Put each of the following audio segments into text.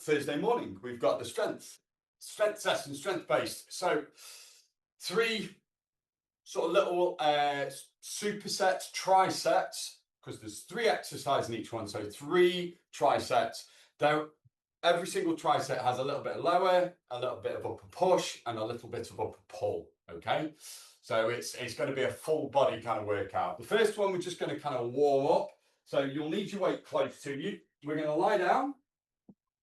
Thursday morning, we've got the strength session, strength based. So 3 sort of little supersets, trisets, because there's 3 exercises in each one. So 3 trisets. Though every single triset has a little bit of lower, a little bit of upper push, and a little bit of upper pull. Okay, so it's going to be a full body kind of workout. The first one, we're just going to kind of warm up. So you'll need your weight close to you. We're going to lie down.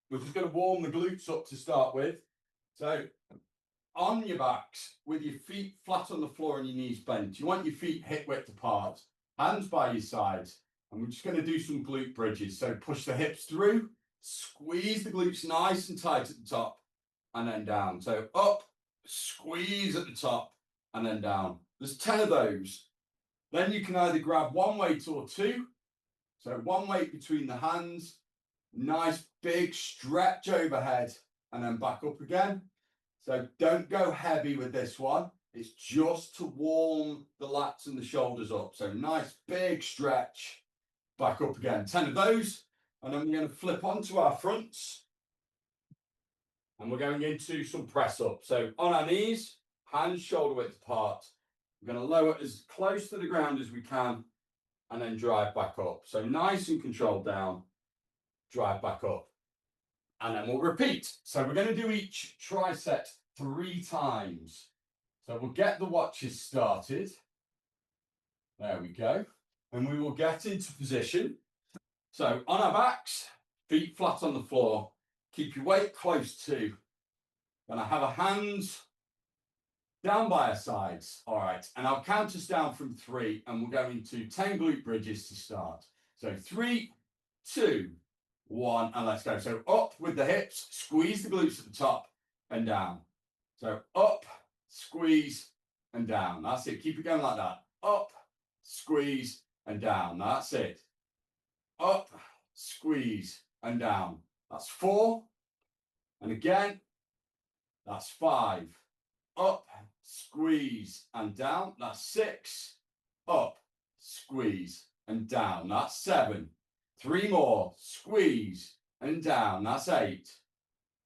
We're just going to warm the glutes up to start with. So on your backs, with your feet flat on the floor and your knees bent. You want your feet hip width apart, hands by your sides. And we're just going to do some glute bridges. So push the hips through, squeeze the glutes nice and tight at the top, and then down. So up, squeeze at the top, and then down. There's 10 of those. Then you can either grab one weight or 2. So one weight between the hands, nice big stretch overhead, and then back up again. So don't go heavy with this one. It's just to warm the lats and the shoulders up. So nice big stretch, back up again. 10 of those. And then we're going to flip onto our fronts. And we're going into some press up. So on our knees, hands shoulder width apart. We're going to lower as close to the ground as we can, and then drive back up. So nice and controlled down, drive back up. And then we'll repeat. So we're going to do each triset 3 times. So we'll get the watches started. There we go. And we will get into position. So on our backs, feet flat on the floor. Keep your weight close to. Gonna have our hands down by our sides. All right. And I'll count us down from 3, and we'll go into 10 glute bridges to start. So 3, 2, 1, and let's go. So up with the hips, squeeze the glutes at the top and down. So up, squeeze, and down. That's it. Keep it going like that. Up, squeeze, and down. That's it. Up, squeeze, and down. That's 4. And again, that's 5. Up, squeeze, and down. That's 6. Up, squeeze, and down. That's 7. 3 more. Squeeze, and down. That's 8.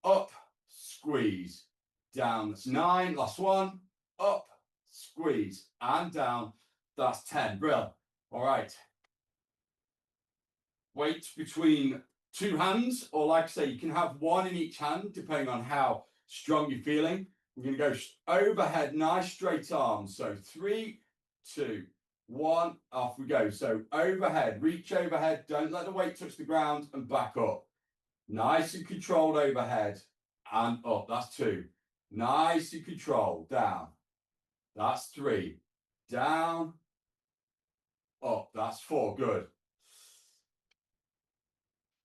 Up, squeeze, down. That's 9. Last one. Up, squeeze, and down. That's 10. Brilliant. All right. Weight between 2 hands, or like I say, you can have 1 in each hand, depending on how strong you're feeling. We're going to go overhead, nice straight arms. So 3, 2, 1, off we go. So overhead, reach overhead. Don't let the weight touch the ground, and back up. Nice and controlled overhead and up. That's 2. Nice and controlled. Down. That's 3. Down. Up. That's 4. Good.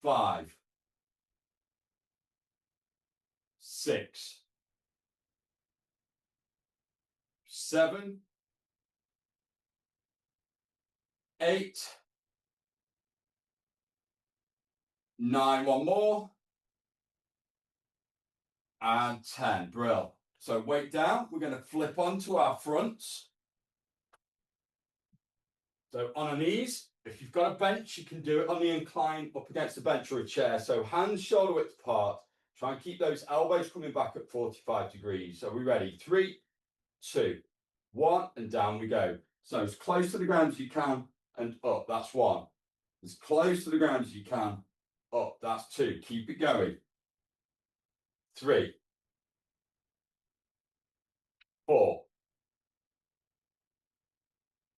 5. 6. 7. 8. 9. One more. And 10. Brill. So weight down. We're going to flip onto our fronts. So on our knees, if you've got a bench, you can do it on the incline up against the bench or a chair. So hands shoulder width apart. Try and keep those elbows coming back at 45 degrees. So are we ready? 3, 2, 1, and down we go. So as close to the ground as you can and up. That's 1. As close to the ground as you can. Up. That's 2. Keep it going. 3, 4,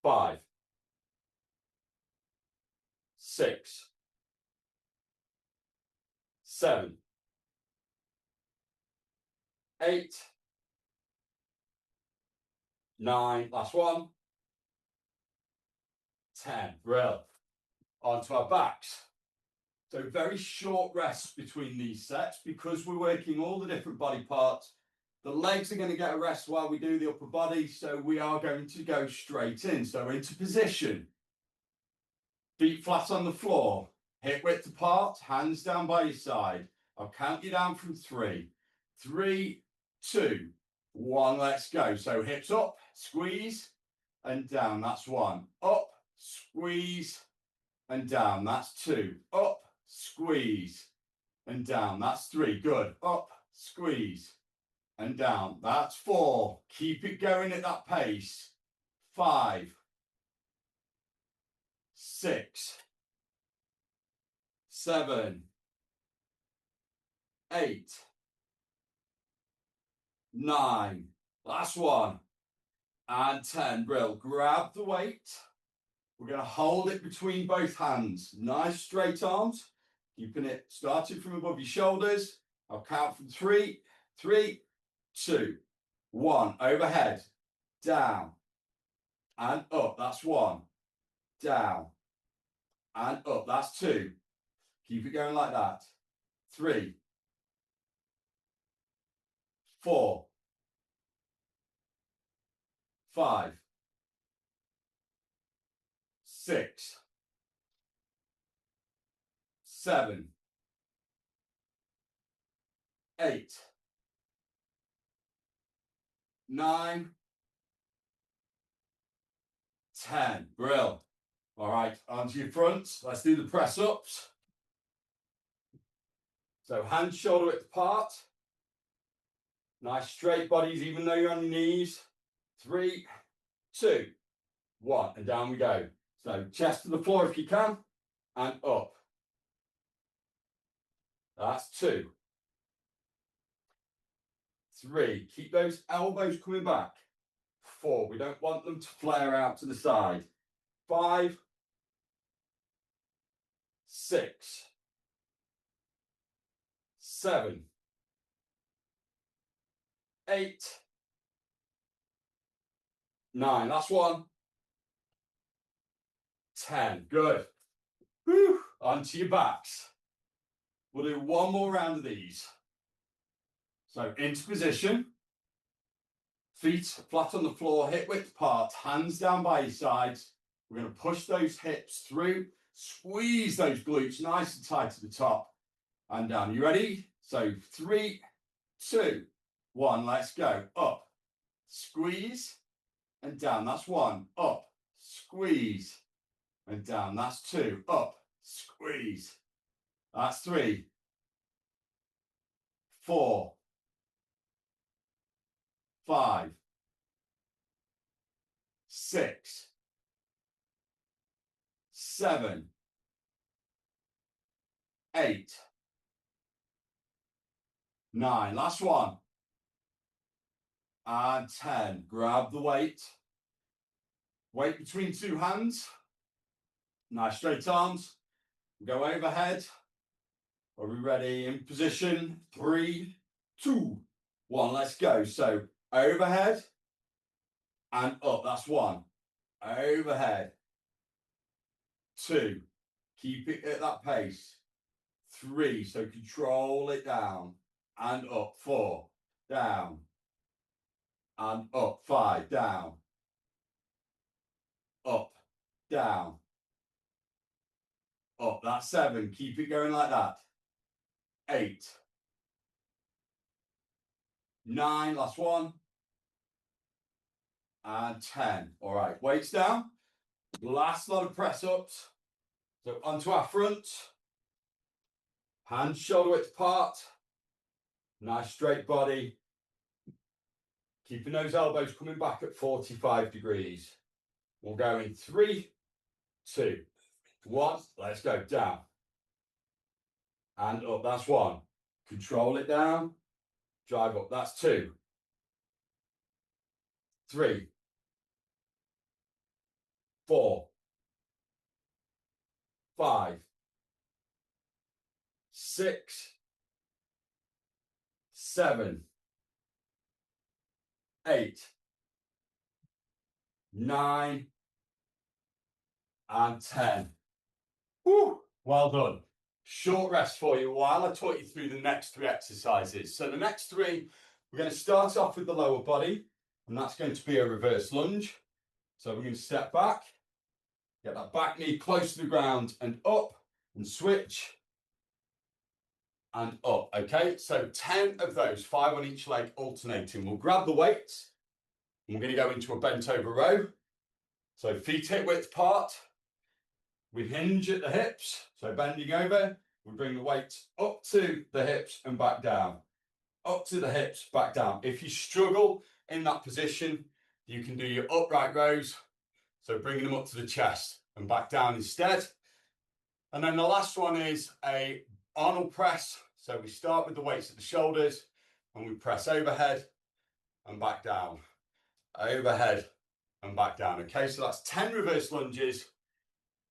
5, 6, 7, 8, 9, last one, 10. Brill. Onto our backs. So very short rests between these sets, because we're working all the different body parts. The legs are going to get a rest while we do the upper body, so we are going to go straight in. So into position. Feet flat on the floor, hip width apart, hands down by your side. I'll count you down from 3. 3, 2, 1, let's go. So hips up, squeeze, and down. That's 1. Up, squeeze, and down. That's 2. Up, squeeze, and down. That's 3. Good. Up, squeeze, and down. That's 4. Keep it going at that pace. 5, 6, 7, 8, 9. Last one. And 10. Brill. Grab the weight. We're going to hold it between both hands. Nice straight arms. Keeping it starting from above your shoulders. I'll count from 3, 3, 2, 1. Overhead. Down. And up. That's 1. Down. And up. That's 2. Keep it going like that. 3, 4, 5, 6, 7, 8, 9, 10. Brill. All right, onto your fronts. Let's do the press ups. So hands shoulder width apart. Nice straight bodies, even though you're on your knees. 3, 2, 1, and down we go. So chest to the floor if you can, and up. That's 2. 3, keep those elbows coming back. 4, we don't want them to flare out to the side. 5, 6, 7, 8, 9. Last one. 10. Good. Whew. Onto your backs. We'll do one more round of these. So into position. Feet flat on the floor, hip width apart, hands down by your sides. We're going to push those hips through, squeeze those glutes nice and tight to the top and down. You ready? So 3, 2, 1. Let's go. Up, squeeze, and down. That's 1. Up, squeeze, and down. That's 2. Up, squeeze. That's 3, 4, 5, 6, 7, 8, 9. Last one. And 10. Grab the weight. Weight between two hands. Nice straight arms. Go overhead. Are we ready? In position. 3, 2, 1. Let's go. So overhead and up. That's 1. Overhead. 2. Keep it at that pace. 3. So control it down and up. 4. Down and up. 5. Down. Up. Down. Up. That's 7. Keep it going like that. 8. 9. Last one. And 10. All right. Weights down. Last lot of press ups. So onto our front. Hands shoulder width apart. Nice straight body. Keeping those elbows coming back at 45 degrees. We'll go in 3, 2, 1. Let's go. Down. And up. That's 1. Control it down. Drive up. That's 2. 3, 4, 5, 6, 7, 8, 9, and 10. Woo! Well done. Short rest for you while I talk you through the next 3 exercises. So the next 3, we're going to start off with the lower body, and that's going to be a reverse lunge. So we're going to step back, get that back knee close to the ground and up, and switch and up. Okay, so 10 of those, 5 on each leg alternating. We'll grab the weights and we're going to go into a bent over row. So feet hip width apart. We hinge at the hips, so bending over. We bring the weight up to the hips and back down. Up to the hips, back down. If you struggle in that position, you can do your upright rows. So bringing them up to the chest and back down instead. And then the last one is a Arnold press. So we start with the weights at the shoulders and we press overhead and back down. Overhead and back down. Okay, so that's 10 reverse lunges,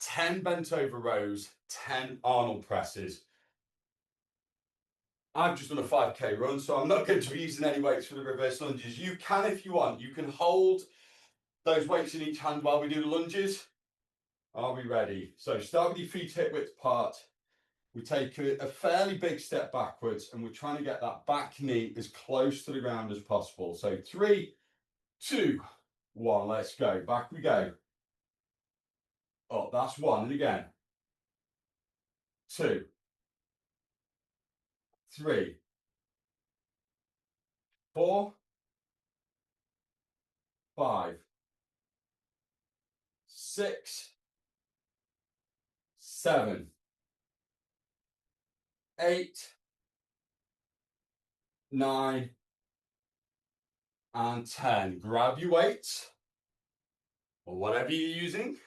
10 bent over rows, 10 Arnold presses. I've just done a 5K run, so I'm not going to be using any weights for the reverse lunges. You can if you want. You can hold those weights in each hand while we do the lunges. Are we ready? So start with your feet hip width apart. We take a fairly big step backwards and we're trying to get that back knee as close to the ground as possible. So 3, 2, 1, let's go. Back we go. Up, that's 1, and again. 2, 3, 4, 5, 6, 7, 8, 9, and 10. Grab your weights or whatever you're using.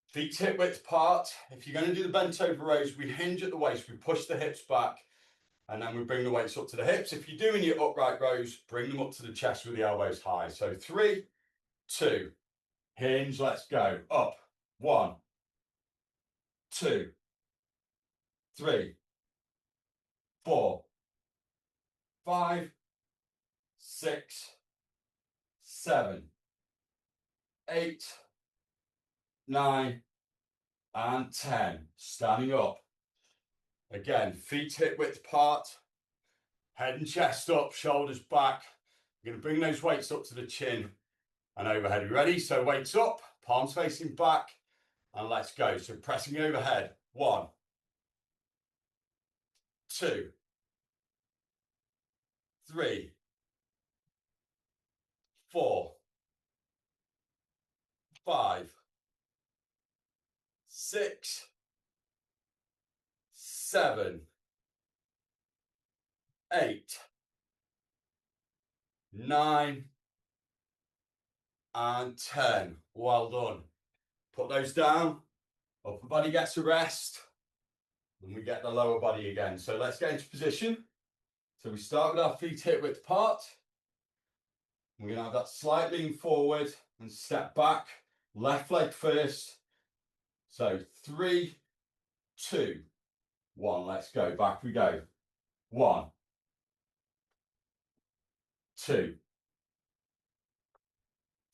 Feet hip width apart. If you're going to do the bent over rows, we hinge at the waist, we push the hips back, and then we bring the weights up to the hips. If you're doing your upright rows, bring them up to the chest with the elbows high. So 3, 2, hinge, let's go. Up. 1, 2, 3, 4, 5, 6, 7, 8, 9, and 10. Standing up. Again, feet hip width apart, head and chest up, shoulders back. You're going to bring those weights up to the chin and overhead. Are you ready? So weights up, palms facing back, and let's go. So pressing overhead. 1, 2, 3, 4, 5, 6, 7, 8, 9, and 10. Well done. Put those down. Upper body gets a rest. And we get the lower body again. So let's get into position. So we start with our feet hip width apart. We're going to have that slight lean forward and step back. Left leg first. So 3, 2, 1. Let's go. Back we go. 1, 2,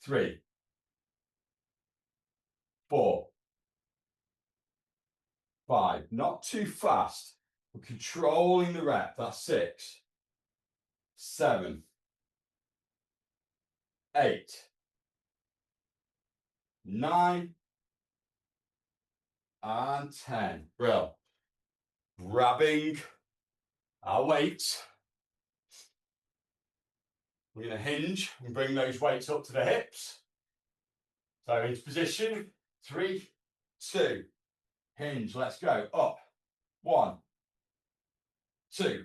3, 4, 5. Not too fast. We're controlling the rep. That's 6, 7, 8, 9, and 10. Brill. Grabbing our weights. We're going to hinge and bring those weights up to the hips. So into position. 3, 2, hinge. Let's go. Up. 1, 2,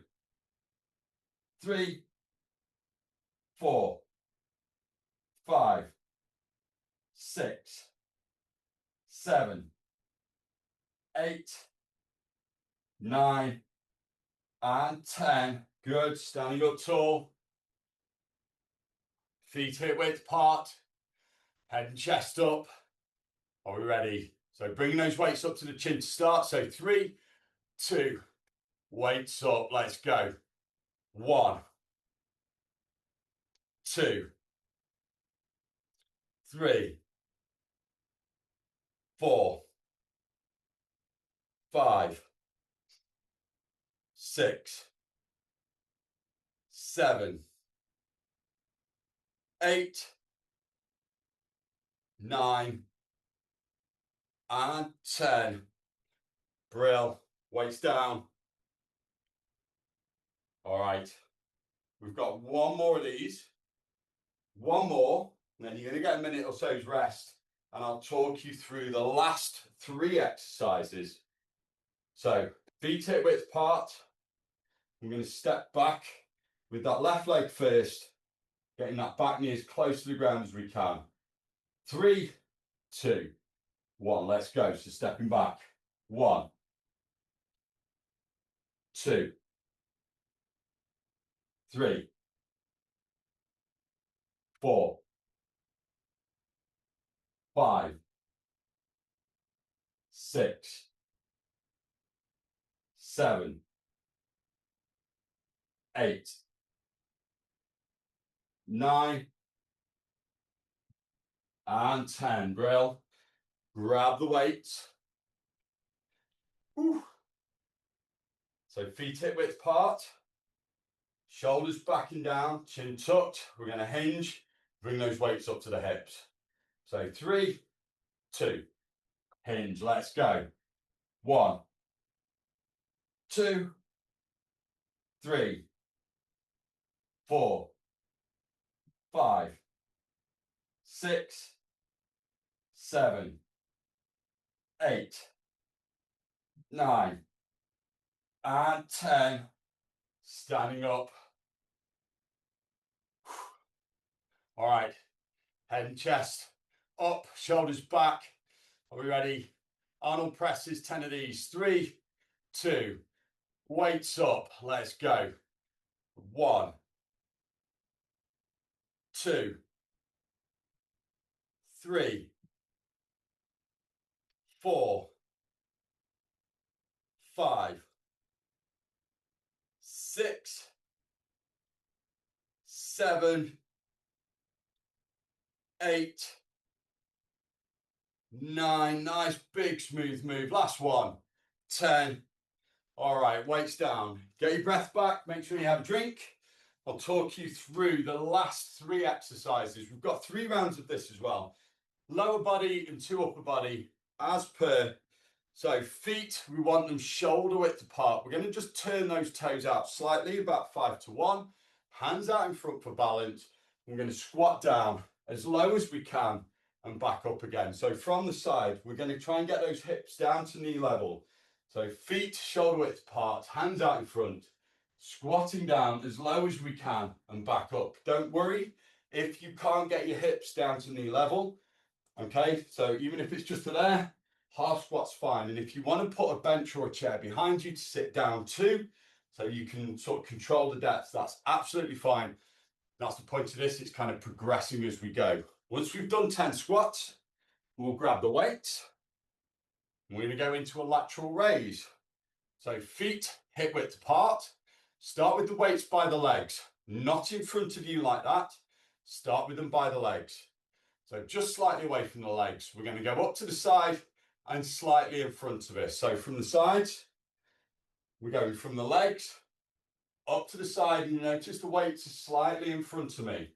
3, 4, 5, 6, 7, 8, 9, and 10. Good. Standing up tall. Feet hip width apart. Head and chest up. Are we ready? So bring those weights up to the chin to start. So 3, 2, weights up. Let's go. 1, 2, 3, 4, 5, 6, 7, 8, 9, and 10. Brill. Weights down. All right. We've got one more of these. One more. And then you're going to get a minute or so's rest. And I'll talk you through the last 3 exercises So feet hip width apart. I'm going to step back with that left leg first, getting that back knee as close to the ground as we can. 3, 2, 1. Let's go. So stepping back. 1, 2, 3, 4, 5, 6, 7, 8, 9, and 10. Brill. Grab the weights. Whew. So feet hip width apart. Shoulders back and down, chin tucked. We're going to hinge, bring those weights up to the hips. So 3, 2, hinge. Let's go. 1, 2, 3, 4, 5, 6, 7, 8, 9, and 10. Standing up. All right. Head and chest up, shoulders back. Are we ready? Arnold presses, 10 of these. 3, 2, weights up. Let's go. 1, 2, 3, 4, 5, 6, 7, 8, 9. Nice big smooth move. Last one. 10. All right, weights down. Get your breath back. Make sure you have a drink. I'll talk you through the last 3 exercises. We've got 3 rounds of this as well. Lower body and 2 upper body as per. So feet, we want them shoulder width apart. We're going to just turn those toes out slightly, about 5 to 1. Hands out in front for balance. We're going to squat down as low as we can and back up again. So from the side, we're going to try and get those hips down to knee level. So feet shoulder width apart, hands out in front, squatting down as low as we can and back up. Don't worry if you can't get your hips down to knee level. Okay, so even if it's just to there, half squat's fine. And if you want to put a bench or a chair behind you to sit down too, so you can sort of control the depth, that's absolutely fine. That's the point of this. It's kind of progressing as we go. Once we've done 10 squats, we'll grab the weights. We're going to go into a lateral raise. So feet hip width apart. Start with the weights by the legs, not in front of you like that. Start with them by the legs. So just slightly away from the legs. We're going to go up to the side and slightly in front of it. So from the sides, we're going from the legs up to the side, and you notice the weights are slightly in front of me.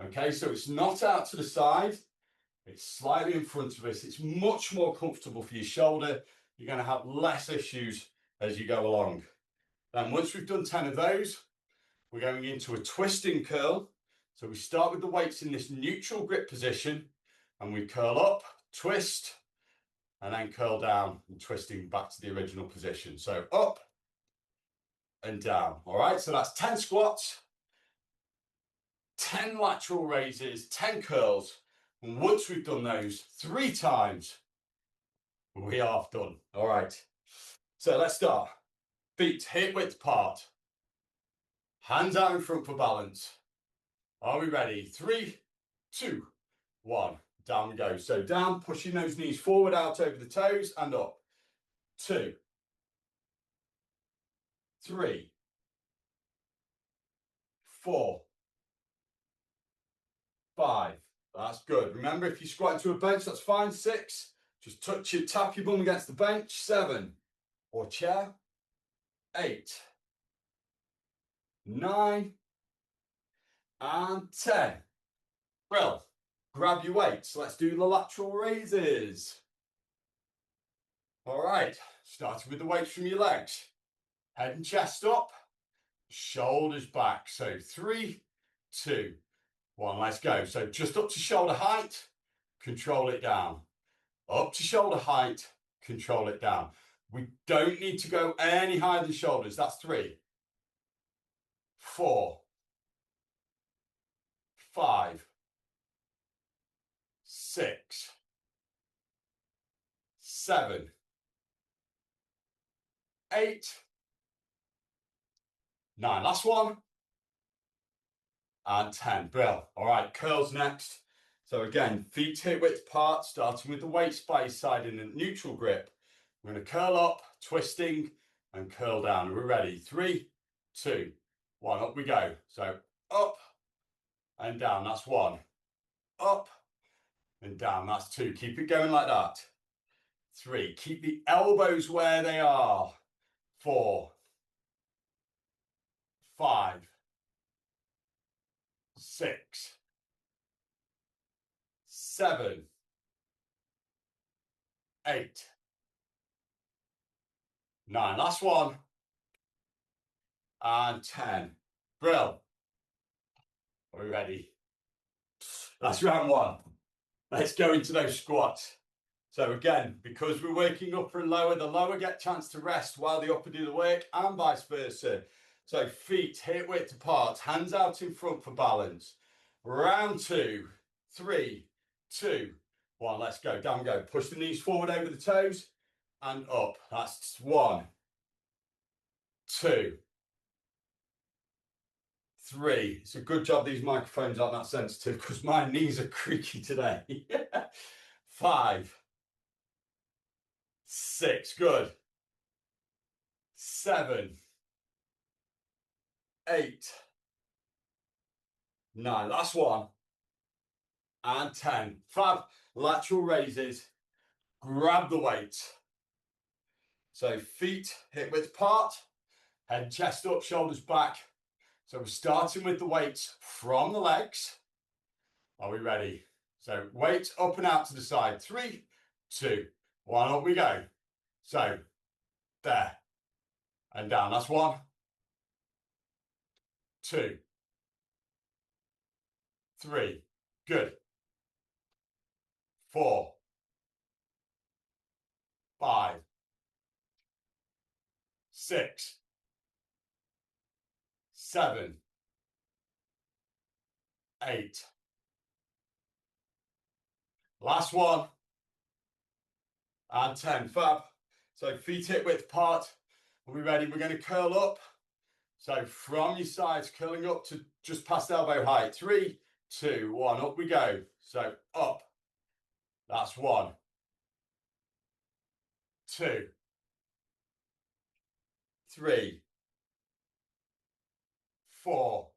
Okay, so it's not out to the side, it's slightly in front of us. It's much more comfortable for your shoulder. You're going to have less issues as you go along. Then once we've done 10 of those, we're going into a twisting curl. So we start with the weights in this neutral grip position, and we curl up, twist, and then curl down and twisting back to the original position. So up and down. All right, so that's 10 squats, 10 lateral raises, 10 curls. And once we've done those 3 times, we are done. All right, so let's start. Feet hip width apart. Hands out in front for balance. Are we ready? 3, 2, 1. Down we go. So down, pushing those knees forward, out over the toes, and up. 2, 3, 4, 5. That's good. Remember, if you squat into a bench, that's fine. 6. Just tap your bum against the bench. 7. Or chair. 8. 9. And 10. Well, grab your weights. Let's do the lateral raises. All right. Starting with the weights from your legs. Head and chest up. Shoulders back. So 3, 2, 1. Let's go. So just up to shoulder height. Control it down. Up to shoulder height. Control it down. We don't need to go any higher than shoulders. That's 3, 4, 5, 6, 7, 8, 9. Last one. And 10. Brill. All right, curls next. So again, feet hip width apart, starting with the weights by your side in a neutral grip. We're going to curl up, twisting, and curl down. We're ready. 3, 2, 1. Up we go. So up and down. That's 1. Up and down. That's 2. Keep it going like that. 3. Keep the elbows where they are. 4, 5, 6, 7, 8, 9. Last one. And 10. Brill. Are we ready? That's round 1. Let's go into those squats. So again, because we're working upper and lower, the lower get a chance to rest while the upper do the work, and vice versa. So feet hip width apart, hands out in front for balance. Round 2, 3, 2, 1. Let's go. Down we go. Push the knees forward over the toes and up. That's 1, 2, 3. It's a good job these microphones aren't that sensitive because my knees are creaky today. 5, 6. Good. 7, 8, 9. Last one. And 10. Fab. Lateral raises. Grab the weight. So feet hip width apart. Head chest up, shoulders back. So we're starting with the weights from the legs. Are we ready? So weight up and out to the side. 3, 2, 1. Up we go. So there and down. That's 1, 2, 3. Good. 4, 5, 6, 7, 8. Last one. And 10. Fab. So feet hip width apart. Are we ready? We're going to curl up. So from your sides, curling up to just past elbow height. 3, 2, 1. Up we go. So up. That's 1, 2, 3, 4,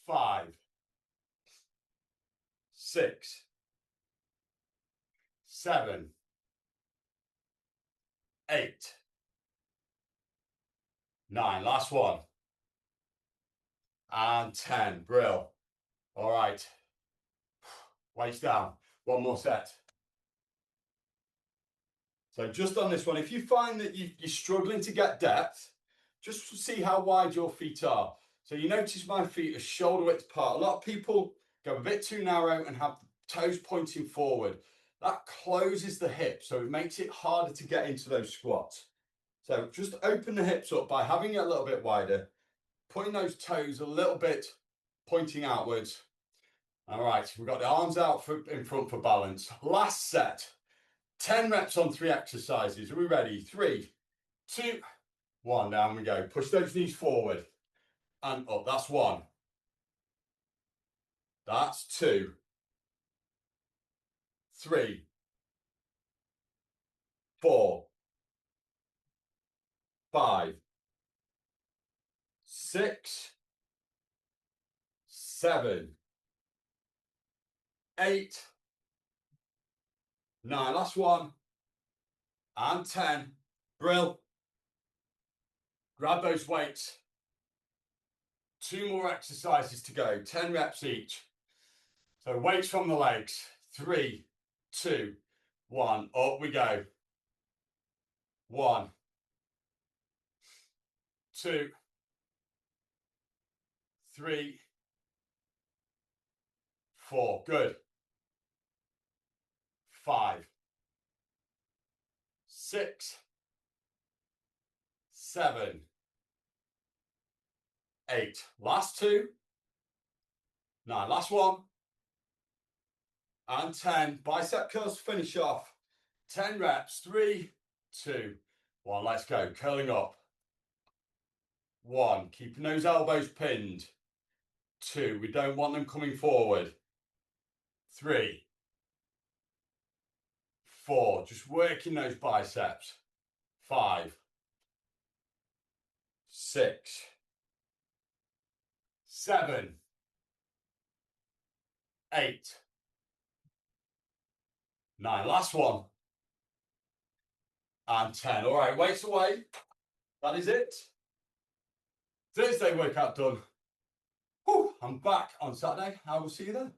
5, 6, 7, 8, 9. Last one. And 10. Brill. All right. Weights down. One more set. So just on this one, if you find that you're struggling to get depth, just see how wide your feet are. So you notice my feet are shoulder width apart. A lot of people go a bit too narrow and have the toes pointing forward. That closes the hip, so it makes it harder to get into those squats. So just open the hips up by having it a little bit wider, putting those toes a little bit pointing outwards. All right, we've got the arms out in front for balance. Last set, 10 reps on 3 exercises. Are we ready? 3, 2, 1. Down we go. Push those knees forward and up. That's 1. That's 2, 3, 4, 5, 6, 7, 8, 9. Last one. And 10. Brill. Grab those weights. 2 more exercises to go. 10 reps each. So weights from the legs. 3, 2, 1. Up we go. 1, 2, 3, 4. Good. 5, 6, 7, 8. Last 2. 9. Last 1. And 10. Bicep curls to finish off. 10 reps. 3, 2, 1. Let's go. Curling up. 1. Keeping those elbows pinned. 2. We don't want them coming forward. 3, 4. Just working those biceps. 5, 6, 7, 8, 9. Last 1. And 10. All right, weights away. That is it. Thursday workout done. Whew, I'm back on Saturday. I will see you then.